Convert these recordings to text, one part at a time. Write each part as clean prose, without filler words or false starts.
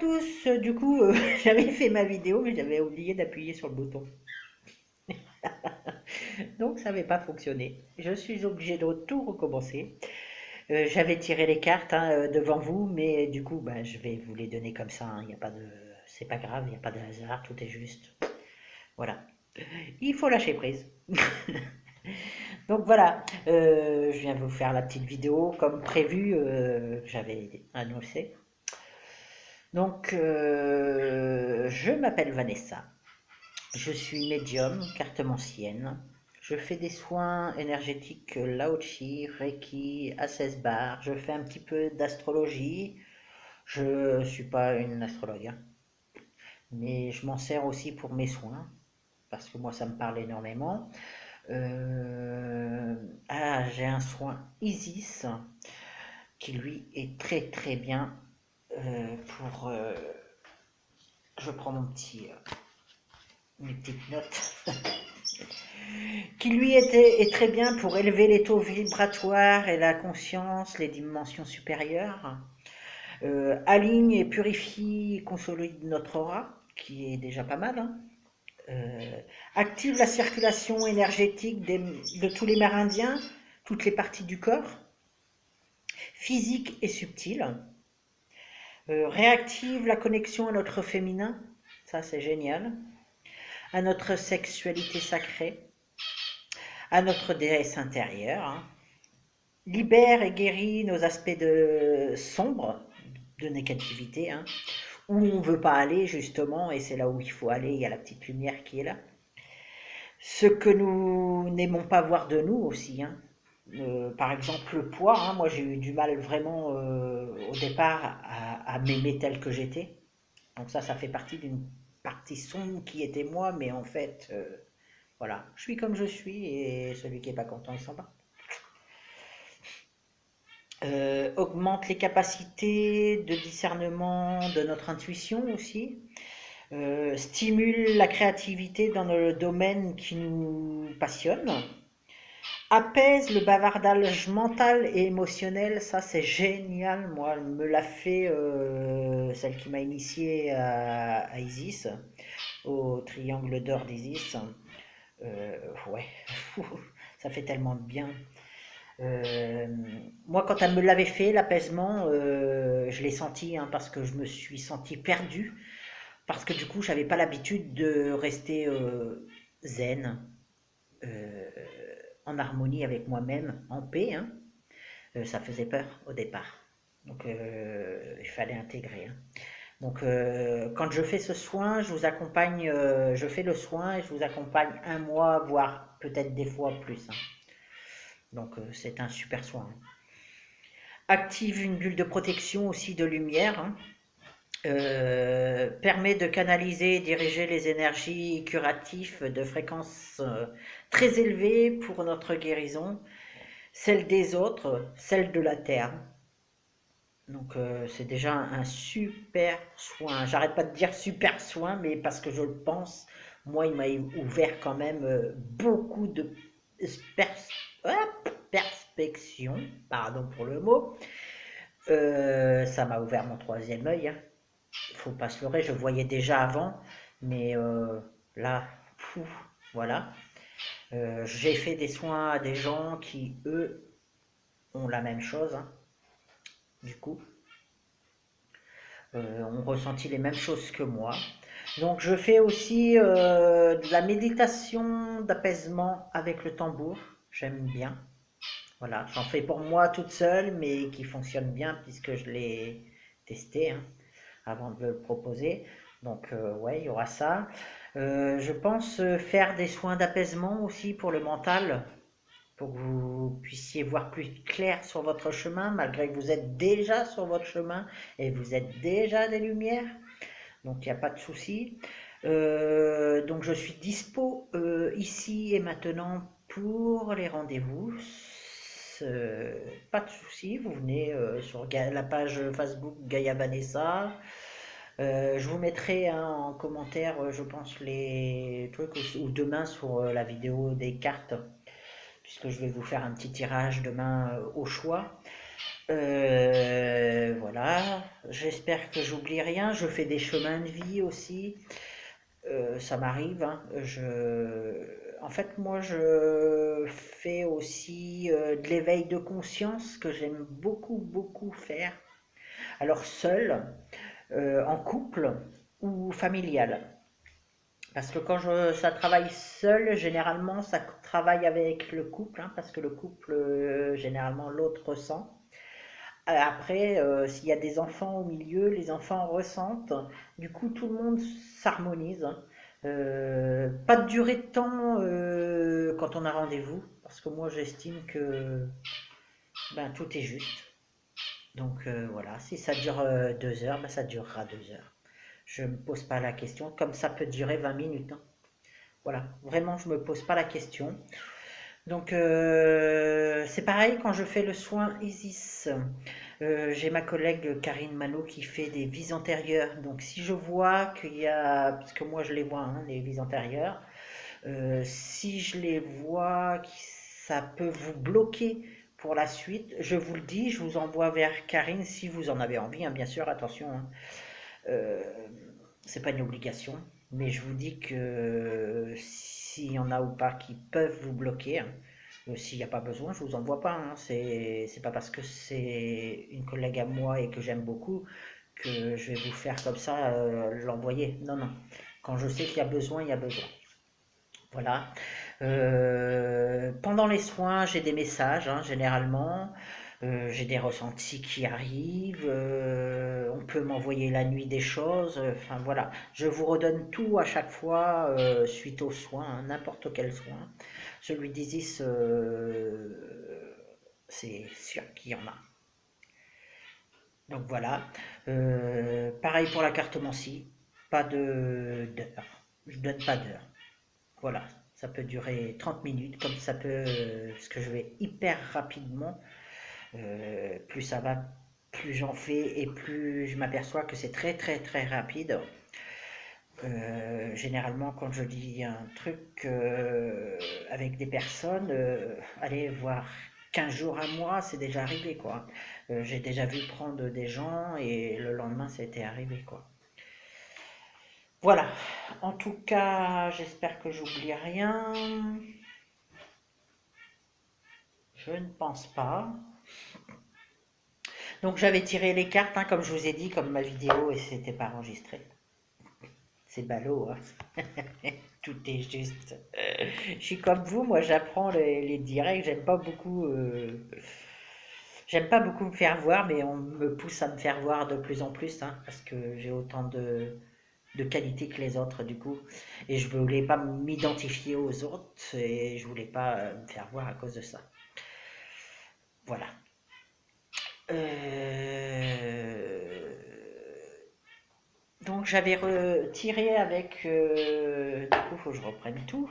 tous. Du coup, j'avais fait ma vidéo, mais j'avais oublié d'appuyer sur le bouton. Donc, ça n'avait pas fonctionné. Je suis obligée de tout recommencer. J'avais tiré les cartes hein, devant vous, mais du coup, bah, je vais vous les donner comme ça. Il y a pas de, c'est pas grave, il n'y a pas de hasard, tout est juste. Voilà. Il faut lâcher prise. Donc voilà, je viens vous faire la petite vidéo comme prévu, j'avais annoncé. Donc, je m'appelle Vanessa, je suis médium, cartomancienne. Je fais des soins énergétiques Lao Chi, Reiki, Access Bar. Je fais un petit peu d'astrologie. Je ne suis pas une astrologue, hein, mais je m'en sers aussi pour mes soins, parce que moi ça me parle énormément. J'ai un soin Isis qui lui est très très bien pour. Je prends mes petites notes. Qui lui est très bien pour élever les taux vibratoires et la conscience, les dimensions supérieures. Aligne et purifie et consolide notre aura, qui est déjà pas mal. Hein. Active la circulation énergétique de tous les mérindiens, toutes les parties du corps, physique et subtile. Réactive la connexion à notre féminin, ça c'est génial, à notre sexualité sacrée, à notre déesse intérieure, hein. Libère et guérit nos aspects sombres, de négativité, hein, où on ne veut pas aller justement, et c'est là où il faut aller, il y a la petite lumière qui est là. Ce que nous n'aimons pas voir de nous aussi, hein. Par exemple le poids, hein, moi j'ai eu du mal vraiment au départ à m'aimer tel que j'étais. Donc ça fait partie d'une partie sombre qui était moi, mais en fait, voilà, je suis comme je suis et celui qui n'est pas content, il s'en va. Augmente les capacités de discernement de notre intuition aussi. Stimule la créativité dans le domaine qui nous passionne. Apaise le bavardage mental et émotionnel, ça c'est génial. Moi, elle me l'a fait celle qui m'a initié à Isis, au triangle d'or d'Isis. Ouais, ça fait tellement de bien. Euh, Moi, quand elle me l'avait fait, l'apaisement, je l'ai senti hein, parce que je me suis senti perdue. Parce que du coup, j'avais pas l'habitude de rester zen, euh, en harmonie avec moi-même, en paix. Hein. Ça faisait peur au départ. Donc, il fallait intégrer. Hein. Donc, quand je fais ce soin, je vous accompagne, je fais le soin et je vous accompagne un mois, voire peut-être des fois plus. Hein. Donc, c'est un super soin. Hein. Active une bulle de protection aussi de lumière. Hein. Permet de canaliser et diriger les énergies curatives de fréquence très élevée pour notre guérison, celle des autres, celle de la Terre. Donc c'est déjà un super soin. J'arrête pas de dire super soin, mais parce que je le pense, moi il m'a ouvert quand même beaucoup de perspectives, pardon pour le mot. Ça m'a ouvert mon troisième œil. Hein. Faut pas se leurrer, je voyais déjà avant, mais là, voilà. J'ai fait des soins à des gens qui, eux, ont la même chose, hein, du coup. Ont ressenti les mêmes choses que moi. Donc je fais aussi de la méditation d'apaisement avec le tambour, j'aime bien. Voilà, j'en fais pour moi toute seule, mais qui fonctionne bien puisque je l'ai testé. Hein. Avant de le proposer. Donc ouais, il y aura ça. Je pense faire des soins d'apaisement aussi pour le mental, pour que vous puissiez voir plus clair sur votre chemin, malgré que vous êtes déjà sur votre chemin et vous êtes déjà des lumières. Donc il n'y a pas de souci. Donc je suis dispo ici et maintenant pour les rendez-vous. Pas de souci, vous venez sur la page Facebook Gaïa Vanessa. Je vous mettrai hein, en commentaire, je pense, les trucs ou demain sur la vidéo des cartes, puisque je vais vous faire un petit tirage demain au choix. Voilà, j'espère que j'oublie rien. Je fais des chemins de vie aussi. Ça m'arrive, hein. En fait, moi, je fais aussi de l'éveil de conscience que j'aime beaucoup, beaucoup faire. Alors, seul, en couple ou familial. Parce que ça travaille seul, généralement, ça travaille avec le couple, hein, parce que le couple, généralement, l'autre ressent. Après, s'il y a des enfants au milieu, les enfants ressentent. Du coup, tout le monde s'harmonise, hein. Pas de durée de temps quand on a rendez-vous, parce que moi j'estime que ben, tout est juste. Donc voilà, si ça dure 2 heures, ben, ça durera 2 heures. Je ne me pose pas la question, comme ça peut durer 20 minutes, hein. Voilà, vraiment, je ne me pose pas la question. Donc c'est pareil quand je fais le soin Isis. J'ai ma collègue Karine Malo qui fait des vis antérieures. Donc si je vois qu'il y a, parce que moi je les vois, hein, les vis antérieures, si je les vois que ça peut vous bloquer pour la suite, je vous le dis, je vous envoie vers Karine si vous en avez envie, hein, bien sûr, attention, hein. Euh, c'est pas une obligation, mais je vous dis que s'il y en a ou pas qui peuvent vous bloquer, hein, s'il n'y a pas besoin, je vous envoie pas, hein. C'est pas parce que c'est une collègue à moi et que j'aime beaucoup que je vais vous faire comme ça l'envoyer. Non, non. Quand je sais qu'il y a besoin, il y a besoin. Voilà. Pendant les soins, j'ai des messages, hein, généralement. J'ai des ressentis qui arrivent. On peut m'envoyer la nuit des choses. Enfin voilà. Je vous redonne tout à chaque fois suite aux soins, hein, n'importe quel soin. Celui d'Isis, c'est sûr qu'il y en a. Donc voilà. Pareil pour la cartomancie. Pas d'heure. Je donne pas d'heure. Voilà, ça peut durer 30 minutes, comme ça peut, parce que je vais hyper rapidement. Plus ça va, plus j'en fais et plus je m'aperçois que c'est très très très rapide. Généralement, quand je dis un truc avec des personnes, allez voir 15 jours à mois, c'est déjà arrivé quoi. J'ai déjà vu prendre des gens et le lendemain, c'était arrivé quoi. Voilà. En tout cas, j'espère que j'oublie rien. Je ne pense pas. Donc j'avais tiré les cartes, hein, comme je vous ai dit, comme ma vidéo et c'était pas enregistré. C'est ballot, hein. Tout est juste. Je suis comme vous, moi j'apprends les directs, j'aime pas beaucoup me faire voir, mais on me pousse à me faire voir de plus en plus, hein, parce que j'ai autant de qualité que les autres du coup. Et je voulais pas m'identifier aux autres et je voulais pas me faire voir à cause de ça. Voilà. Euh, Donc j'avais retiré avec, du coup il faut que je reprenne tout.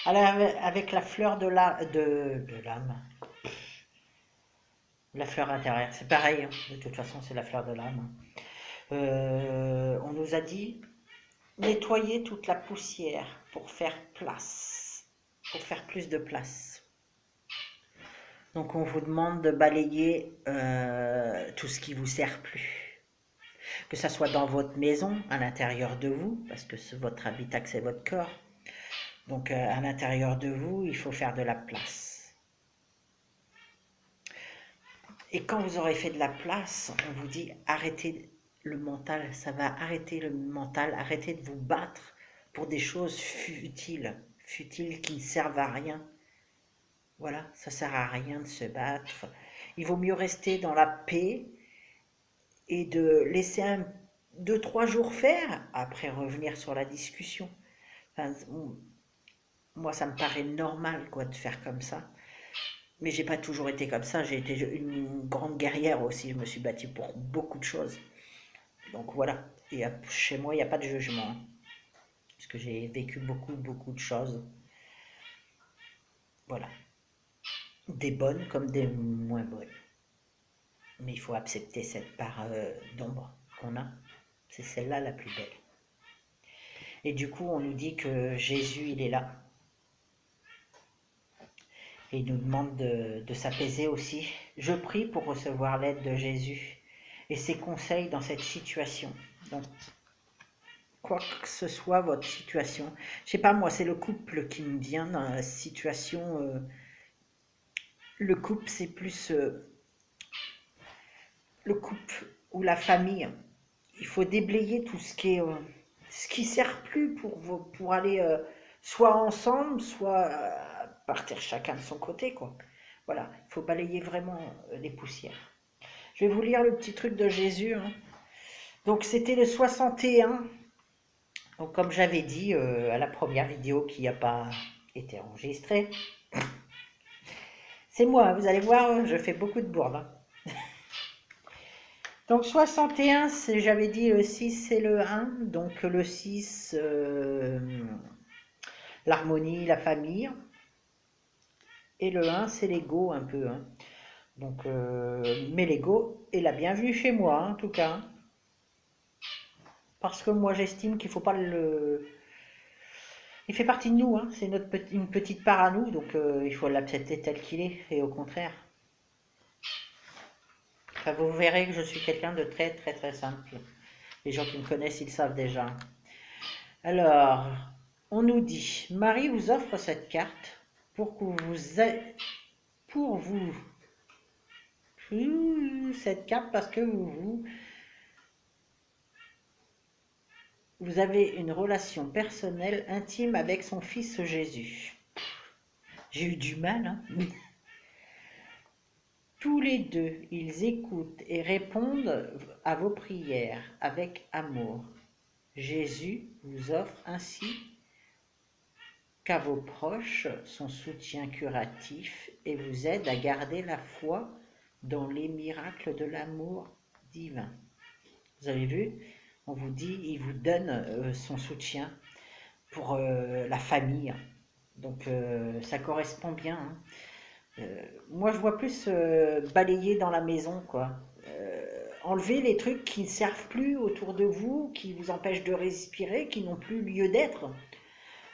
Alors, avec la fleur de l'âme, la fleur intérieure, c'est pareil, hein. De toute façon c'est la fleur de l'âme. On nous a dit nettoyer toute la poussière pour faire place, pour faire plus de place. Donc on vous demande de balayer tout ce qui vous sert plus. Que ça soit dans votre maison, à l'intérieur de vous, parce que votre habitat c'est votre corps. Donc à l'intérieur de vous, il faut faire de la place. Et quand vous aurez fait de la place, on vous dit arrêtez le mental, ça va arrêter le mental, arrêtez de vous battre pour des choses futiles, futiles qui ne servent à rien. Voilà, ça sert à rien de se battre. Il vaut mieux rester dans la paix et de laisser 2, 3 jours faire, après revenir sur la discussion. Enfin, moi, ça me paraît normal quoi de faire comme ça. Mais j'ai pas toujours été comme ça. J'ai été une grande guerrière aussi. Je me suis battue pour beaucoup de choses. Donc voilà. Et chez moi, il n'y a pas de jugement, hein, parce que j'ai vécu beaucoup, beaucoup de choses. Voilà. Des bonnes comme des moins bonnes. Mais il faut accepter cette part d'ombre qu'on a. C'est celle-là la plus belle. Et du coup, on nous dit que Jésus, il est là. Et il nous demande de s'apaiser aussi. Je prie pour recevoir l'aide de Jésus et ses conseils dans cette situation. Donc, quoi que ce soit votre situation, je sais pas moi, c'est le couple qui me vient dans la situation. Le couple, c'est plus le couple ou la famille. Il faut déblayer tout ce qui sert plus pour aller soit ensemble, soit partir chacun de son côté, quoi. Voilà, il faut balayer vraiment les poussières. Je vais vous lire le petit truc de Jésus, hein. Donc c'était le 61. Donc comme j'avais dit à la première vidéo qui n'a pas été enregistrée, c'est moi, vous allez voir, je fais beaucoup de bourdes, hein. Donc 61, j'avais dit le 6 c'est le 1, donc le 6, l'harmonie, la famille, et le 1 c'est l'ego un peu, hein. Donc, mais l'ego est la bienvenue chez moi, hein, en tout cas, parce que moi j'estime qu'il ne faut pas le... Il fait partie de nous, hein, c'est une petite part à nous, donc il faut l'accepter tel qu'il est, et au contraire. Enfin, vous verrez que je suis quelqu'un de très très très simple. Les gens qui me connaissent, ils savent déjà. Alors, on nous dit, Marie vous offre cette carte pour que cette carte parce que vous avez une relation personnelle intime avec son fils Jésus. J'ai eu du mal, hein. Tous les deux, ils écoutent et répondent à vos prières avec amour. Jésus vous offre ainsi qu'à vos proches son soutien curatif et vous aide à garder la foi dans les miracles de l'amour divin. Vous avez vu? On vous dit, il vous donne son soutien pour la famille. Donc ça correspond bien, hein. Moi je vois plus balayer dans la maison, quoi. Enlever les trucs qui ne servent plus autour de vous, qui vous empêchent de respirer, qui n'ont plus lieu d'être,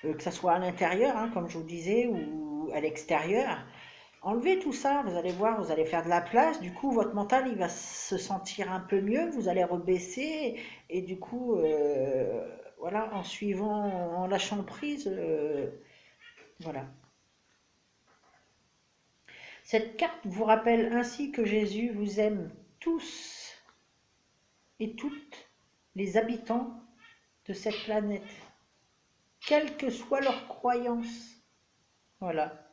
que ce soit à l'intérieur, hein, comme je vous disais, ou à l'extérieur. Enlevez tout ça, vous allez voir, vous allez faire de la place, du coup votre mental il va se sentir un peu mieux, vous allez rebaisser, et du coup, voilà, en suivant, en lâchant prise, voilà. Cette carte vous rappelle ainsi que Jésus vous aime tous et toutes les habitants de cette planète, quelle que soit leur croyance. Voilà.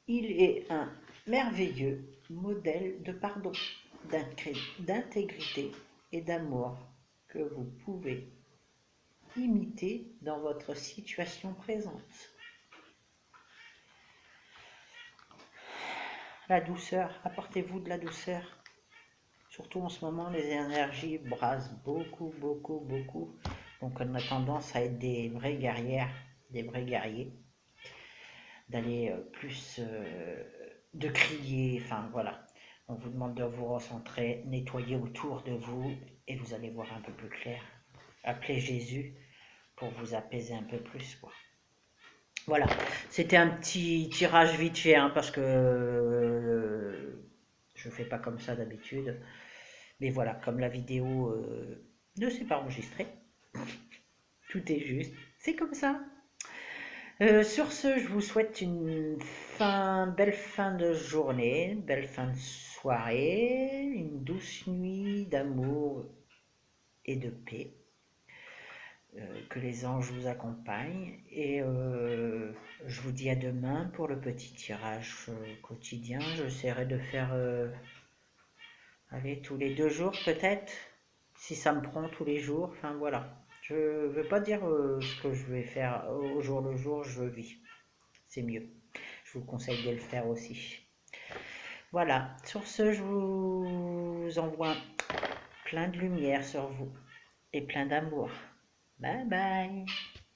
Il est un merveilleux modèle de pardon, d'intégrité et d'amour que vous pouvez imiter dans votre situation présente. La douceur, apportez-vous de la douceur. Surtout en ce moment, les énergies brassent beaucoup, beaucoup, beaucoup. Donc on a tendance à être des vraies guerrières, des vrais guerriers. D'aller plus, de crier, enfin voilà. On vous demande de vous recentrer, nettoyer autour de vous et vous allez voir un peu plus clair. Appelez Jésus pour vous apaiser un peu plus, quoi. Voilà, c'était un petit tirage vite fait, hein, parce que je fais pas comme ça d'habitude. Mais voilà, comme la vidéo ne s'est pas enregistrée, tout est juste, c'est comme ça. Sur ce, je vous souhaite une belle fin de journée, une belle fin de soirée, une douce nuit d'amour et de paix. Que les anges vous accompagnent et je vous dis à demain pour le petit tirage quotidien. J'essaierai de faire allez, tous les 2 jours peut-être, si ça me prend tous les jours, enfin voilà. Je ne veux pas dire ce que je vais faire au jour le jour, je vis, c'est mieux. Je vous conseille de le faire aussi. Voilà, sur ce, je vous envoie plein de lumière sur vous et plein d'amour. Bye bye.